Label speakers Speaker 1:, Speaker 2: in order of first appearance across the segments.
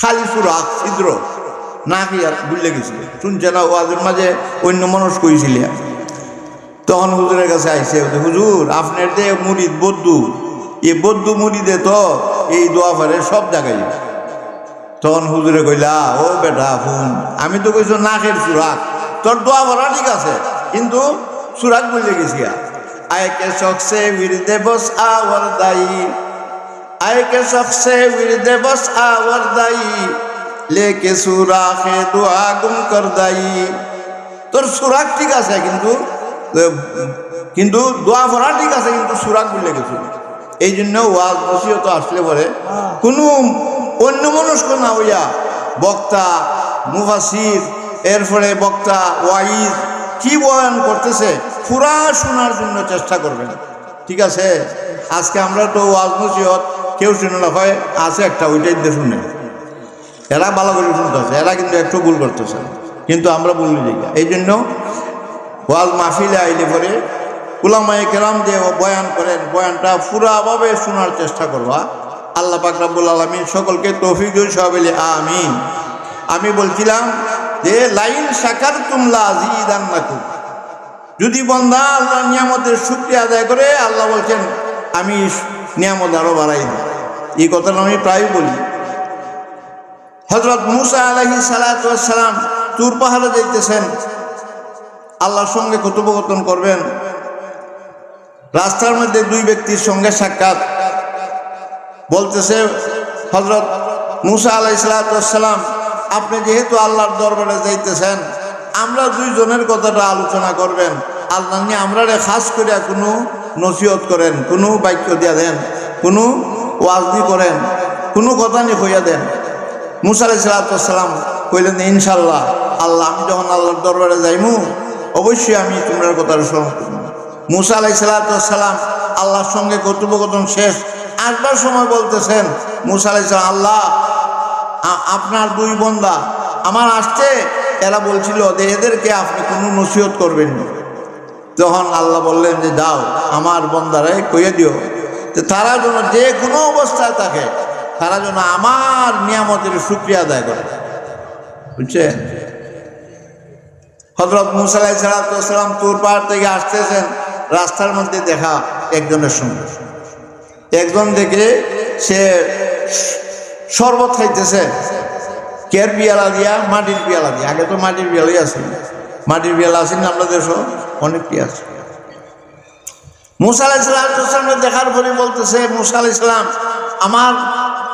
Speaker 1: খালি সুরাক ছিদ্র না কি আর বুঝলে গেছিল শুনছে না ওয়াজের মাঝে অন্য মানুষ কইছিল। তখন হুজুরের কাছে আইসে, হুজুর আপনার যে মুরিদ বদ্দু, এই বদ্দু মুরিদে তো এই দোয়া পারে সব জায়গায়। তখন হুজুরে কইলা, ও বেটা ফোন, আমি তো কইছো নাকের সুরাক, তোর দোয়া ভরা ঠিক আছে কিন্তু সুরাক বুঝে গেছি। আয়কে শখসে বিরদে বস আওয়ার দায়ী, আয়কে শখসে বিরদে বস আওয়ার দায়ী, লেকে সুরাখে দোয়া গুম কর দায়ী। তোর সুরাক ঠিক আছে কিন্তু দোয়া ভরা ঠিক আছে কিন্তু সুরাক বুঝলে গেছি। এই জন্য ওয়াজ নসিহত আসলে পরে কোনো অন্য মনস্ক না হইয়া বক্তা মুফাসির এরপরে বক্তা ওয়াইজ কি বয়ান করতেছে পুরা শোনার জন্য চেষ্টা করবেন, ঠিক আছে? আজকে আমরা তো ওয়াজ নসিহত কেউ শুনে না, হয় আছে একটা ওইটাই দিয়ে শুনে, এরা ভালো করে শুনতেছে, এরা কিন্তু একটু ভুল করতেছে, কিন্তু আমরা বলি যাই। এই জন্য ওয়াজ মাহফিলে আইলে পরে উলামায়ে কেরাম যে বয়ান করেন বয়ানটা পুরাভাবে শোনার চেষ্টা করবা। আল্লাহ পাক রব্বুল আলামিন সকলকে তৌফিক দিন, সবাই বলি আমিন। আমি বলছিলাম যে লাইন শাকারতুম লাযিদান্নাকুম, যদি বান্দা আল্লাহর নিয়ামতের শুকরিয়া আদায় করে আল্লাহ বলছেন আমি নিয়ামত আরো বাড়াই দিই। এই কথাটা আমি প্রায় বলি। হযরত মূসা আলাইহিস সালাতু ওয়াস সালাম তুর পাহাড়ে যাইতেছেন, আল্লাহর সঙ্গে কথোপকথন করবেন। রাস্তার মধ্যে দুই ব্যক্তির সঙ্গে সাক্ষাৎ, বলতেছে হযরত মূসা আলাইহিস সালাতু ওয়াস সালাম, আপনি যেহেতু আল্লাহর দরবারে যাইতেছেন, আমরা দুইজনের কথাটা আলোচনা করবেন, আল্লাহ নিয়ে আমরা খাস করে কোনো নসিহত করেন, কোনো বাক্য দিয়া দেন, কোনো ওয়াজনি করেন, কোনো কথা নিয়ে হইয়া দেন। মূসা আলাইহিস সালাতু ওয়াস সালাম কইলেন, ইনশাআল্লাহ আল্লাহ, আমি যখন আল্লাহর দরবারে যাইমু অবশ্যই আমি তোমার কথাটা স্মরণ করব। মূসা আলাইহিস সালাতু ওয়াস সালাম আল্লাহর সঙ্গে কথোপকথন শেষ আসবার সময় বলতেছেন, মূসা আলাইহিস সালাম, আল্লাহ আপনার দুই বান্দা আমার আসছে, এরা বলছিল যে এদেরকে আপনি কোনো নসিহত করবেন না। তখন আল্লাহ বললেন যে যাও আমার বান্দারে কইয়ে দিও যে তারা যেন যে কোনো অবস্থায় থাকে তারা যেন আমার নিয়ামতের শুকরিয়া আদায় করে, বুঝছেন? হযরত মূসা আলাইহিস সালাম তুর পাহাড় থেকে আসতেছেন, রাস্তার মধ্যে দেখা একজনের সঙ্গে, একজন দেখে সে শরবত খাইতেছে, কের পিয়ালা দিয়া, মাটির পিয়ালা দিয়া। আগে তো মাটির পিয়ালাই আছে, মাটির পিয়ালা আছে না আমরা দেশ অনেক কি আছে। মূসা আলাইহিস সালাম দেখার পরে বলতেছে, মূসা আলাইহিস সালাম আমার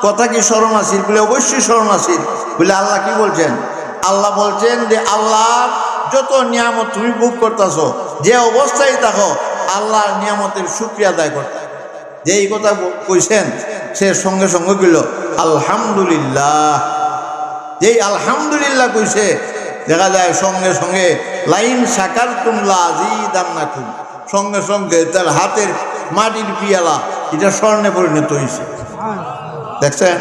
Speaker 1: কথা কি স্মরণ আছিল? বলে অবশ্যই স্মরণ আছিল। বলে আল্লাহ কি বলছেন? আল্লাহ বলছেন যে আল্লাহর যত নিয়ামত তুমি ভোগ করতেছো, যে অবস্থায় থাকো আল্লাহর নিয়ামতের শুকরিয়া আদায় করতে। যে এই কথা কইছেন সে সঙ্গে সঙ্গে গেল আলহামদুলিল্লাহ। যেই আলহামদুলিল্লাহ কইছে দেখা যায় সঙ্গে সঙ্গে লাইন শাকারতুম লাযিদান্নাকুম, সঙ্গে সঙ্গে তার হাতের মাটির পিয়ালা এটা স্বর্ণে পরিণত হয়েছে। দেখছেন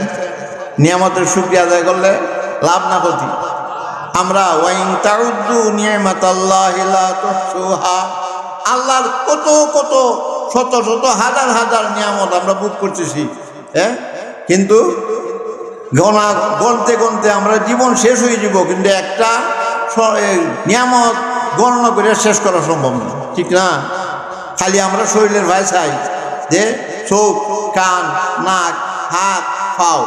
Speaker 1: নিয়ামতের শুকরিয়া আদায় করলে লাভ না ক্ষতি। আমরা ওয়াইন তাউদ্দু নিয়ামাতাল্লাহি লা তুহসুহা, আল্লাহর কত কত শত শত হাজার হাজার নিয়ামত আমরা ভোগ করতেছি, কিন্তু গণতে গণতে আমরা জীবন শেষ হয়ে যাব, কিন্তু একটা নিয়ামত গণনা করে শেষ করা সম্ভব না, ঠিক না? খালি আমরা শরীরের ভাই চাই যে চোখ, কান, নাক, হাত, পাও,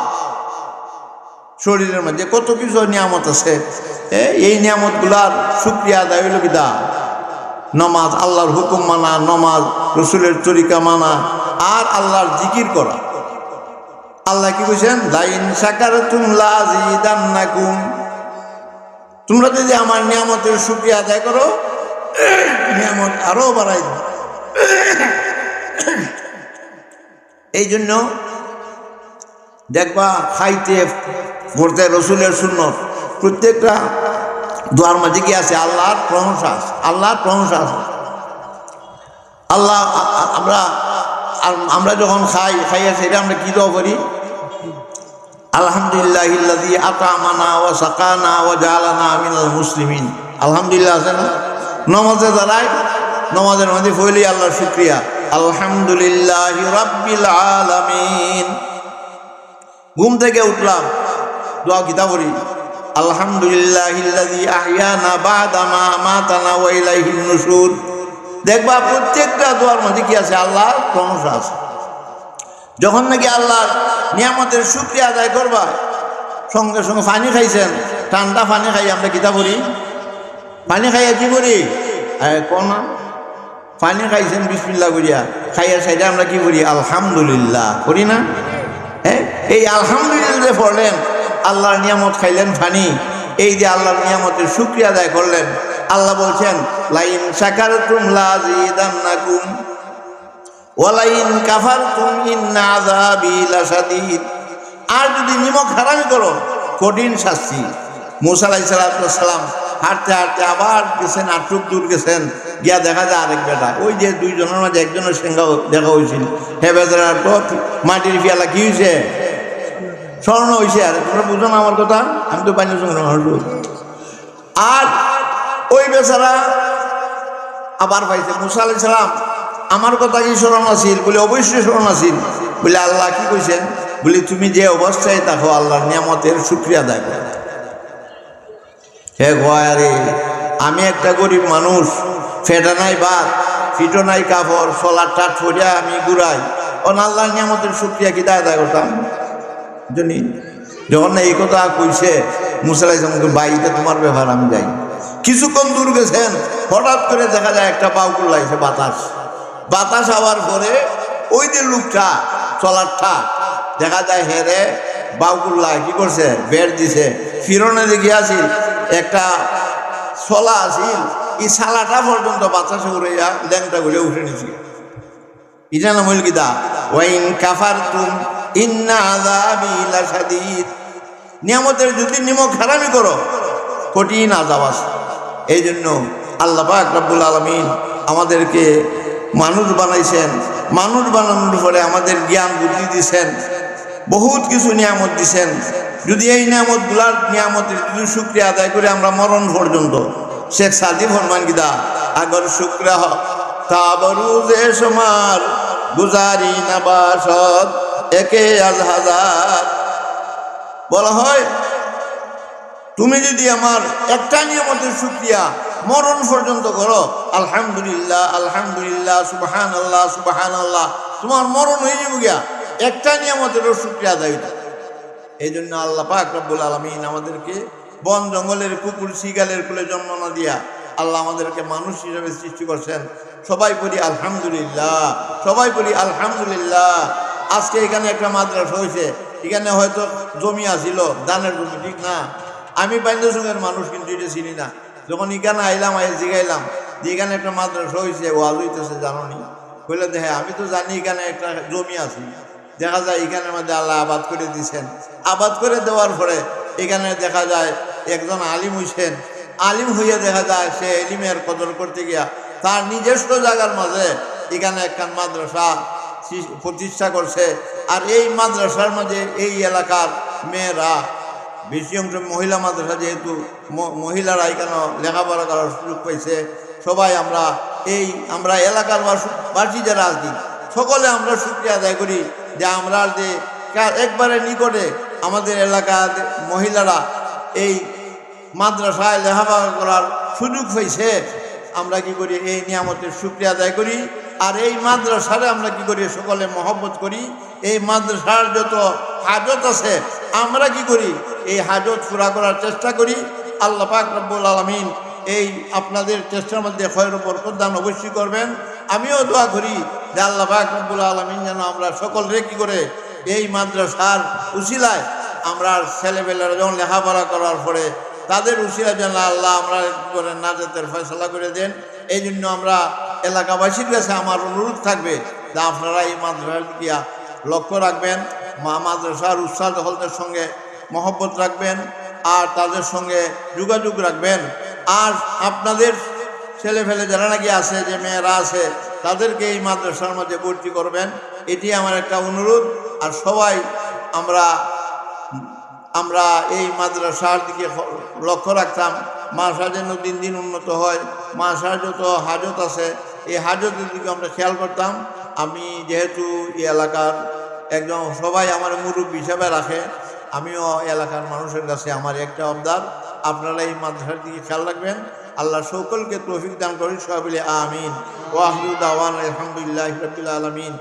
Speaker 1: শরীরের মধ্যে কত কিছু নিয়ামত আছে। এই নিয়ামতগুলার শুকরিয়া আদায় হইল কি দা? নমাজ, আল্লাহর হুকুম মানা, নমাজ, রসুলের তরিকা মানা, আর আল্লাহর জিকির করা। আল্লাহ কি বলছেন? লাইন শাকারতুম লাযিদান্নাকুম, তোমরা যদি আমার নিয়ামতের শুকরিয়া আদায় করো নিয়ামত আরো বাড়াই দেব। এই জন্য দেখবা খাইতে পড়তে রসুলের সুন্নত প্রত্যেকটা দোয়ার মাঝে কি আছে? আল্লাহর প্রশংসা আছে, আল্লাহর প্রশংসা আছে। আল্লাহ আমরা যখন খাইয়া সেটা আমরা কি দোয়া করি? আলহামদুলিল্লাহিল্লাযী আত'আমানা ওয়া সাকানা ওয়া জাআলানা মিনাল মুসলিমিন। আলহামদুলিল্লাহ আছে না? নামাজে দাঁড়ায়, নামাজের মধ্যে বলি আল্লাহর শুকরিয়া, আলহামদুলিল্লাহি রাব্বিল আলামিন। ঘুম থেকে উঠলাম, দোয়া কিতা করি, আলহামদুলিল্লাহিল্লাযী আহইয়ানা বা'দা মা আমাতানা ওয়া ইলাইহিন নুশুর। দেখবা প্রত্যেকটা দোয়ার মধ্যে কি আছে? আল্লাহর প্রশংসা আছে। যখন নাকি আল্লাহর নিয়ামতের শুকরিয়া আদায় করবা, সঙ্গে সঙ্গে পানি খাইছেন, ঠান্ডা পানি খাই আমরা কিতা করি? পানি খাইয়া কি করি? কোনা পানি খাইছেন বিসমিল্লাহ করিয়া, খাইয়া সাইডে আমরা কি করি? আলহামদুলিল্লাহ করি না? হ্যাঁ, এই আলহামদুলিল্লাহ পড়লেন, আল্লাহর নিয়ামত খাইলেন পানি, এই যে আল্লাহর নিয়ামতের শুকরিয়া আদায় করলেন। আল্লাহ বলছেন লাইন শাকারতুম লাযীদান্নাকুম ওয়া লাইন কাফারতুম ইন্না আযাবি লাশাদীদ। আর যদি নিমক হারামি করো কঠিন শাস্তি। মূসা আলাইহিস সালাম হাঁটতে হাঁটতে আবার গেছেন, আটটুক দূর গেছেন, গিয়া দেখা যায় আরেক বেটা, ওই যে দুইজনের মাঝে একজনের সঙ্গে দেখা হয়েছিল, হে বেচারার তো মাটির পিয়ালা কি হয়েছে? স্বর্ণ হয়েছে। আর তোমরা বুঝো না আমার কথা, আমি তো পানি সঙ্গে। আর ওই বেচারা আবার পাইছে, মূসা আলাইহিস সালাম আমার কথা কি স্মরণ আছিল? বলে অবশ্যই স্মরণ আছিল। বলে আল্লাহ কি কইছেন? বলে তুমি যে অবস্থায় থাকো আল্লাহর নিয়ামতের শুকরিয়া আদায় করো। হে গয়ারে, আমি একটা গরিব মানুষ, ফেটা নাই ভাত, ফিটো নাই কাপড়, সোলার টাট ফরিয়া আমি ঘুরাই, আল্লাহর নিয়ামতের শুকরিয়া কি আদায় করতাম? জানি যখন না এই কথা কইছে মূসা আলাইহিস সালাম, বাইরে তোমার ব্যাপার, আমি যাই। কিছুক্ষণ দূর গেছেন, হঠাৎ করে দেখা যায় একটা বাউকুল লাগছে, বাতাস হওয়ার পরে ওই যে লোকটা চলারটা দেখা যায় হেরে বাউকুল্লাহ কি করছে? বের দিছে। ফিরনে দেখি আসিল একটা ছলা আসিল, এই ছালাটা পর্যন্ত বাতাসে উড়ে ল্যাংটা ঘুরে উঠে নিছি। এটা নাম হইল কিতা? ওয়াইন কাফারতুম ইন্না আযাবি লাশাদীদ। নিয়ামতের যদি নিমক হারামি করো কঠিন আযাব আছে। এই জন্য আল্লাহ পাক রব্বুল আলামিন আমাদেরকে মানুষ বানাইছেন, মানুষ বানানোর পরে আমাদের জ্ঞান বুদ্ধি দিছেন, বহুত কিছু নিয়ামত দিছেন। যদি এই নিয়ামতের যদি শুকরিয়া আদায় করে আমরা মরণ পর্যন্ত, শেখ সাদি ফরমান কিদা আগর শুক্রাহ তাবরুজে সমার গুজারি নাবাসত একে আজ হাজার। বলা হয় তুমি যদি আমার একটা নিয়ামতের শুকরিয়া মরণ পর্যন্ত করো, আলহামদুলিল্লাহ আলহামদুলিল্লাহ সুবহানাল্লাহ সুবহানাল্লাহ, তোমার মরণ হয়ে যাবে গিয়া একটা নিয়ামতেরও শুকরিয়া আদায় হইতো। এই জন্য আল্লাহ পাক রব্বুল আলামিন আমাদেরকে বন জঙ্গলের কুকুর শিগালের কুলে জন্ম না দিয়া আল্লাহ আমাদেরকে মানুষ হিসেবে সৃষ্টি করছেন। সবাই পড়ি আলহামদুলিল্লাহ, সবাই পড়ি আলহামদুলিল্লাহ। আজকে এখানে একটা মাদ্রাসা হয়েছে, এখানে হয়তো জমি আসিল, ধানের জমি, ঠিক না? আমি বাইন্দসঙ্গের মানুষ, কিন্তু এটা চিনি না। যখন এখানে আইলাম, জিগাইলাম যে এখানে একটা মাদ্রাসা হয়েছে, ওয়াজ হইতেছে, জানো নি? বললে দেখে আমি তো জানি এখানে একটা জমি আছে। দেখা যায় এখানের মধ্যে আল্লাহ আবাদ করে দিয়েছেন। আবাদ করে দেওয়ার পরে এখানে দেখা যায় একজন আলিম হইছেন। আলিম হইয়া দেখা যায় সে এলিমের কদর করতে গিয়া তার নিজস্ব জায়গার মাঝে এখানে একখান মাদ্রাসা প্রতিষ্ঠা করছে। আর এই মাদ্রাসার মাঝে এই এলাকার মেয়েরা, বেশি অংশ মহিলা মাদ্রাসা, যেহেতু মহিলারা এখানে লেখাপড়া করার সুযোগ পাইছে, সবাই আমরা এলাকার বাসী যারা আছি সকলে আমরা শুকরিয়া আদায় করি যে আমরা যে একবারে নিকটে আমাদের এলাকার মহিলারা এই মাদ্রাসায় লেখাপড়া করার সুযোগ পাইছে। আমরা কি করি? এই নিয়ামতের শুকরিয়া আদায় করি। আর এই মাদ্রাসারে আমরা কি করি? সকলে মহব্বত করি। এই মাদ্রাসার যত হাজত আছে আমরা কি করি? এই হাজত পুরা করার চেষ্টা করি। আল্লাহ পাক রব্বুল আলামিন এই আপনাদের চেষ্টার মধ্যে খয়র বরকত দান অবশ্যই করবেন। আমিও দোয়া করি যে আল্লাহ পাক রব্বুল আলামিন যেন আমরা সকলরে কি করে এই মাদ্রাসার উসিলায় আমরা ছেলেবেলারা যখন লেখাপড়া করার পরে তাদের উসিলা যেন আল্লাহ আমরা কি করে নাজাতের ফয়সালা করে দেন। এই জন্য আমরা এলাকাবাসীর কাছে আমার অনুরোধ থাকবে যে আপনারা এই মাদ্রাসার দিকে লক্ষ্য রাখবেন, মাদ্রাসার উস্তাদ হলদের সঙ্গে মহব্বত রাখবেন আর তাদের সঙ্গে যোগাযোগ রাখবেন। আর আপনাদের ছেলেফেলে যারা নাকি আছে, যে মেয়েরা আছে, তাদেরকে এই মাদ্রাসার মধ্যে ভর্তি করবেন। এটি আমার একটা অনুরোধ। আর সবাই আমরা এই মাদ্রাসার দিকে লক্ষ্য রাখতাম, মাদ্রাসা যেন দিন দিন উন্নত হয়, মাদ্রাসার যত হাজত আছে এই হাজতের দিকে আমরা খেয়াল করতাম। আমি যেহেতু এই এলাকার একজন, সবাই আমার মুরব্বী হিসাবে রাখে, আমিও এলাকার মানুষের কাছে আমার একটা আবদার, আপনারা এই মাদ্রাসার দিকে খেয়াল রাখবেন। আল্লাহ সকলকে তৌফিক দান করেন, সবাই বলে আমিন। ওয়া আখিরু দাওয়ানা আলহামদুলিল্লাহি রাব্বিল আলামিন।